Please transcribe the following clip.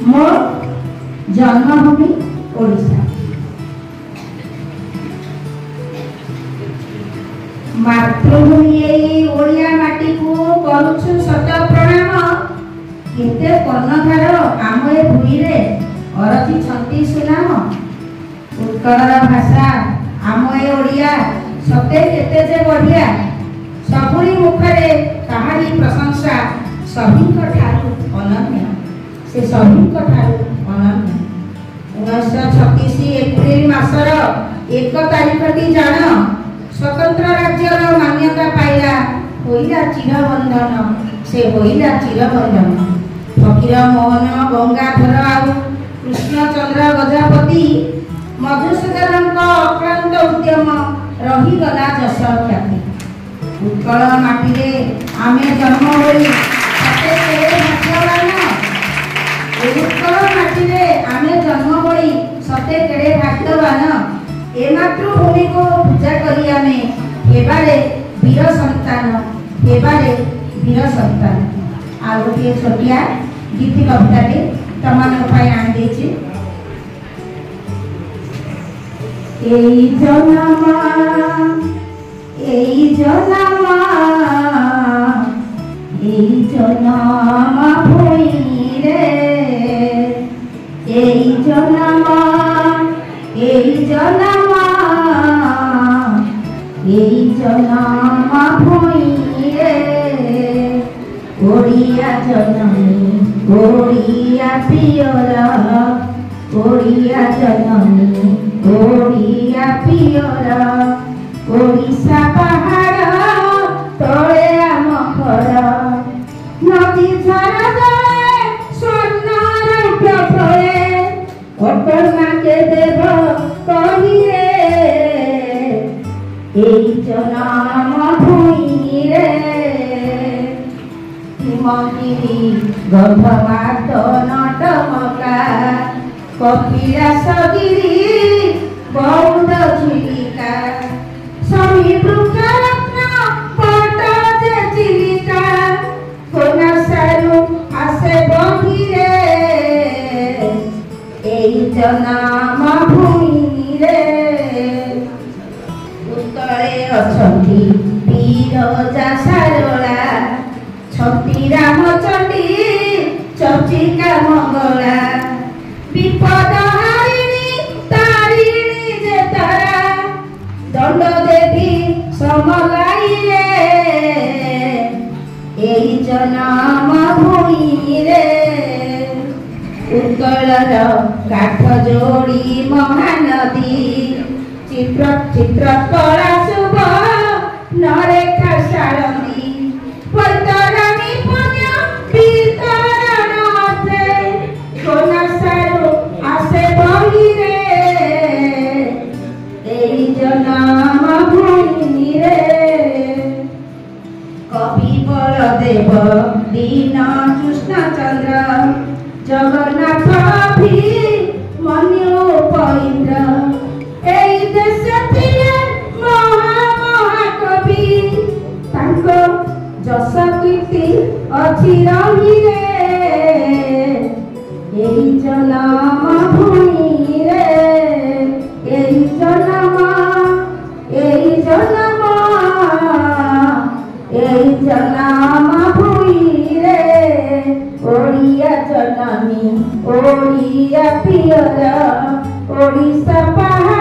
मो जन्मभूमि ओडिशा। मातृभूमि ओडिया माटी को करुछु सत प्रणाम। केते कर्णधार आम ए भूमि रे अरथी छंती सुनाम। उत्कलर भाषा आम ए ओडिया सते केते जे बढ़िया। सबुरी मुखरे ताहारी प्रशंसा सभिंक ठारू अनन्य। से सभिंक ठारू अनन्य। 1936 एप्रिल मासर 1 तारिख टी जान स्वतंत्र राज्यर मान्यता पाइला होइला चिरबंधन। से होइला चिरबंधन। फकीर मोहन गंगाधर आउ कृष्णचंद्र गजपति मधुसूदन अक्लांत उद्यम रहीगला जश ख्याति। उत्कल माटी रे आमे जन्म होई सते केड़े भाग्यवान। उत्कल माटी रे आमे जन्म होई सते केड़े भाग्यवान। ए मातृभूमि को पूजा करी आमे हेबारे वीर संतान। हेबारे वीर संतान। आ गोटे छोटिया गीति कविताटे तमान पाई आन देछि। एई जनमा एई जनमा एई जनमा भई रे। एई जनमा एई जनमा एई जनमा भई रे। ओडिया जननी ओडिया पियर। ओडिया जननी ओडिया पियर। ओडिशा पहाड़ तले आम घर। नदी झरा जले स्वर्ण रौप्य फले। अटल माके देव कही रे। एई जन्म भूमि रे। हिमगिरी गंधमार्त नटमका कपिलासगिरी बौद्ध झिलिका। समी वृक्षरत्न पट जे चिलिका। कोना सारू आसे बहिरे। एई जन्म भूमि रे। उत्कले अछंती बीरजा सारला। छंती रामचंडी चर्चिका मंगला। विपद हारिणी तारिणी जे तारा। दंड देवी समलाई रे। एई जन्म भूमि रे। उत्कलर काठ जोड़ी महानदी। चित्र चित्र कला शुभ नरेखा सारंगी। पैतरानी पुण्य बीतरण अर्थे। कोना सारू आसे बही रे। एई जन्म भूमि रे। कवि बलदेव दीन कृष्णचंद्र जगन्नाथ भी मनु उपइंद्र। एई देश थिले महाकवि। तांको जस कीर्ति अछि रही रे। एई जन्म भूमि रे। एई जन्म एई जन्म एई जन्म भूमि रे। ओडिया जननी ओडिया पियर। ओडिशा पहाड़